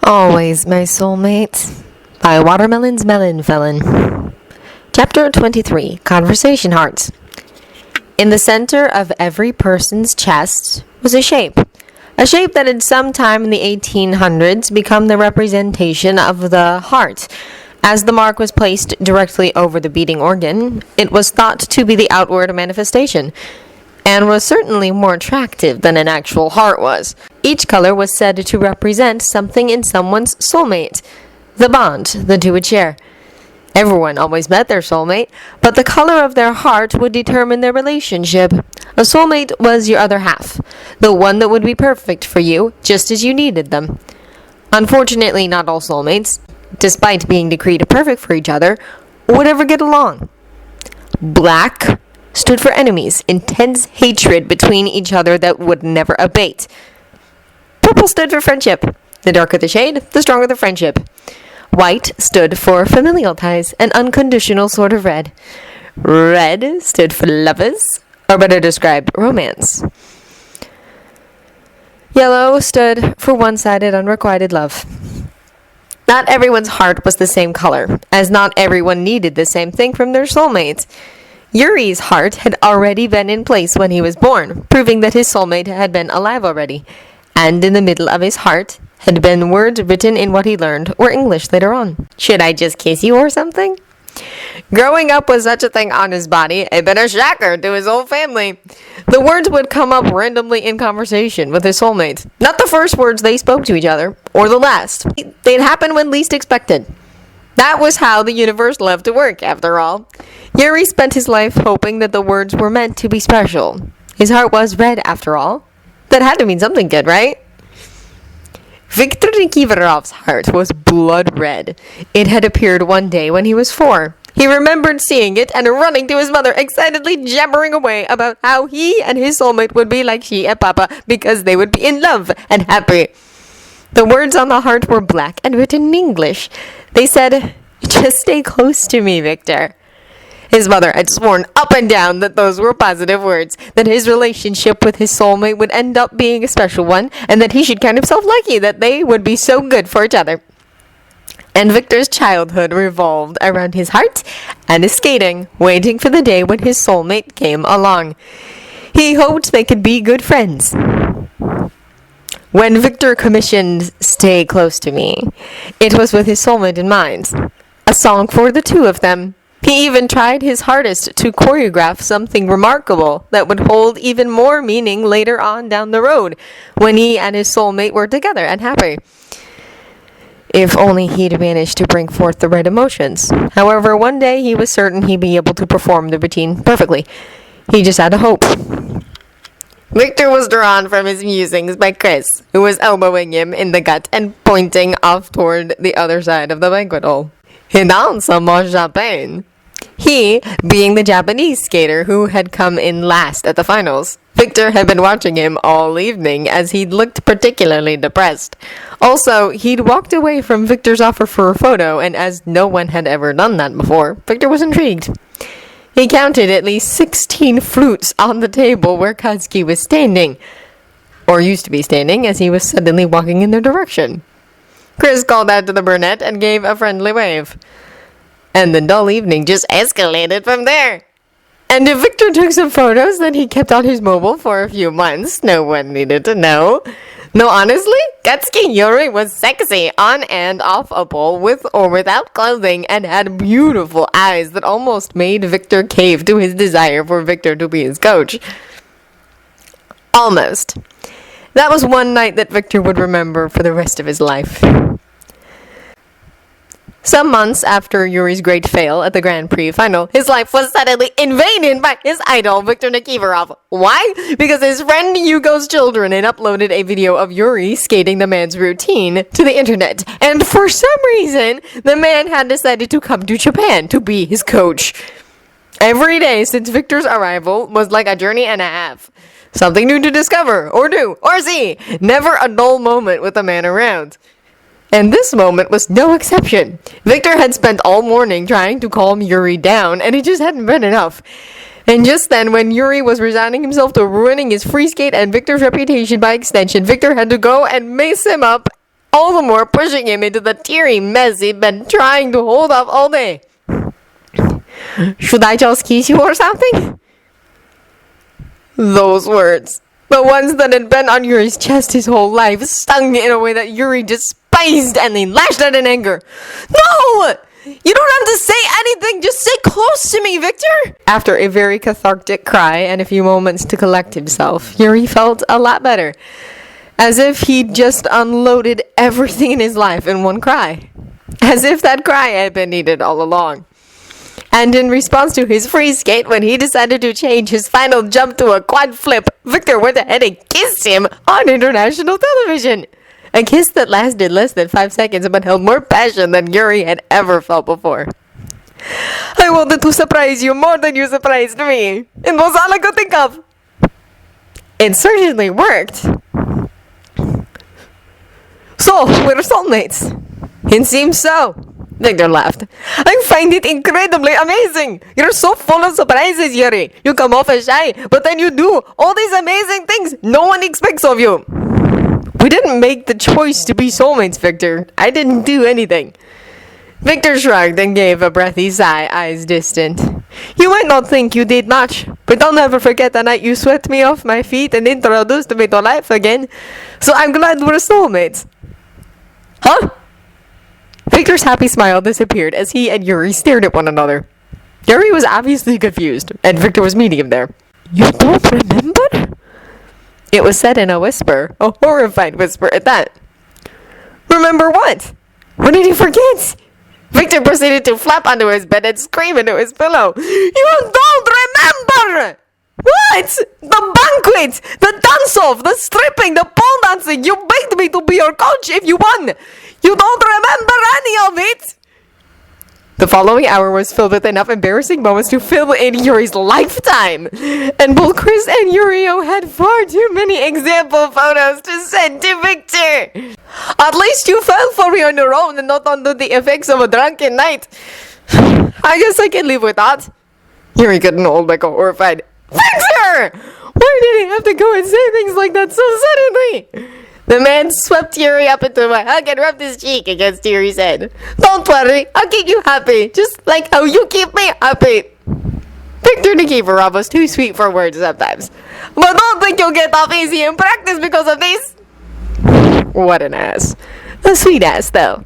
Always my soulmate by Watermelon's Melon Felon. Chapter 23, Conversation Heart. In the center of every person's chest was a shape that had sometime in the 1800s become the representation of the heart. As the mark was placed directly over the beating organ, it was thought to be the outward manifestation, and was certainly more attractive than an actual heart was. Each color was said to represent something in someone's soulmate, the bond the two would share. Everyone always met their soulmate, but the color of their heart would determine their relationship. A soulmate was your other half, the one that would be perfect for you, just as you needed them. Unfortunately, not all soulmates, despite being decreed perfect for each other, would ever get along. Black stood for enemies, intense hatred between each other that would never abate. Purple stood for friendship. The darker the shade, the stronger the friendship. White stood for familial ties, an unconditional sort of red. Red stood for lovers, or better described, romance. Yellow stood for one-sided, unrequited love. Not everyone's heart was the same color, as not everyone needed the same thing from their soulmates. Yuri's heart had already been in place when he was born, proving that his soulmate had been alive already. And in the middle of his heart had been words written in what he learned, or English later on. Should I just kiss you or something? Growing up with such a thing on his body had been a shocker to his whole family. The words would come up randomly in conversation with his soulmates. Not the first words they spoke to each other, or the last. They'd happen when least expected. That was how the universe loved to work, after all. Yuri spent his life hoping that the words were meant to be special. His heart was red, after all. That had to mean something good, right? Victor Nikiforov's heart was blood red. It had appeared one day when he was 4. He remembered seeing it and running to his mother, excitedly jabbering away about how he and his soulmate would be like she and Papa because they would be in love and happy. The words on the heart were black and written in English. They said, "Just stay close to me, Victor." His mother had sworn up and down that those were positive words, that his relationship with his soulmate would end up being a special one, and that he should count himself lucky that they would be so good for each other. And Victor's childhood revolved around his heart and his skating, waiting for the day when his soulmate came along. He hoped they could be good friends. When Victor commissioned "Stay Close to Me," it was with his soulmate in mind. A song for the two of them. He even tried his hardest to choreograph something remarkable that would hold even more meaning later on down the road, when he and his soulmate were together and happy. If only he'd managed to bring forth the right emotions. However, one day he was certain he'd be able to perform the routine perfectly. He just had to hope. Victor was drawn from his musings by Chris, who was elbowing him in the gut and pointing off toward the other side of the banquet hall. He danced mon Japan. He, being the Japanese skater who had come in last at the finals. Victor had been watching him all evening as he looked particularly depressed. Also, he'd walked away from Victor's offer for a photo, and as no one had ever done that before, Victor was intrigued. He counted at least 16 flutes on the table where Katsuki was standing, or used to be standing, as he was suddenly walking in their direction. Chris called out to the brunette and gave a friendly wave. And the dull evening just escalated from there. And if Victor took some photos that he kept on his mobile for a few months, no one needed to know. No, honestly, Katsuki Yuri was sexy on and off a pole with or without clothing and had beautiful eyes that almost made Victor cave to his desire for Victor to be his coach. Almost. That was one night that Victor would remember for the rest of his life. Some months after Yuri's great fail at the Grand Prix final, his life was suddenly invaded by his idol, Victor Nikiforov. Why? Because his friend Yugo's children had uploaded a video of Yuri skating the man's routine to the internet. And for some reason, the man had decided to come to Japan to be his coach. Every day since Victor's arrival was like a journey and a half. Something new to discover, or do, or see. Never a dull moment with the man around. And this moment was no exception. Victor had spent all morning trying to calm Yuri down, and it just hadn't been enough. And just then, when Yuri was resigning himself to ruining his free skate and Victor's reputation by extension, Victor had to go and mace him up all the more pushing him into the teary mess he'd been trying to hold up all day. Should I just kiss you or something? Those words, the ones that had been on Yuri's chest his whole life, stung in a way that Yuri despised, and he lashed out in anger. No! You don't have to say anything, just stay close to me, Victor! After a very cathartic cry and a few moments to collect himself, Yuri felt a lot better. As if he'd just unloaded everything in his life in one cry. As if that cry had been needed all along. And in response to his free skate, when he decided to change his final jump to a quad flip, Victor went ahead and kissed him on international television. A kiss that lasted less than 5 seconds but held more passion than Yuri had ever felt before. I wanted to surprise you more than you surprised me. It was all I could think of. It certainly worked. So, we're soulmates. It seems so. Victor laughed. I find it incredibly amazing. You're so full of surprises, Yuri. You come off as shy, but then you do all these amazing things no one expects of you. We didn't make the choice to be soulmates, Victor. I didn't do anything. Victor shrugged and gave a breathy sigh, eyes distant. You might not think you did much, but don't ever forget the night you swept me off my feet and introduced me to life again. So I'm glad we're soulmates. Huh? Victor's happy smile disappeared as he and Yuri stared at one another. Yuri was obviously confused, and Victor was meeting him there. You don't remember? It was said in a whisper, a horrified whisper at that. Remember what? What did you forget? Victor proceeded to flap onto his bed and scream into his pillow. You don't remember! What? The banquet! The dance-off! The stripping! The pole dancing! You begged me to be your coach if you won! You don't remember any of it! The following hour was filled with enough embarrassing moments to fill in Yuri's lifetime. And both Chris and Yurio had far too many example photos to send to Victor. At least you fell for me on your own and not under the effects of a drunken night. I guess I can live with that. Yuri couldn't hold back a horrified Victor! Why did he have to go and say things like that so suddenly? The man swept Yuri up into a hug and rubbed his cheek against Yuri's head. Don't worry, I'll keep you happy, just like how you keep me happy. Victor Nikiforov was too sweet for words sometimes. But don't think you'll get off easy in practice because of this. What an ass. A sweet ass, though.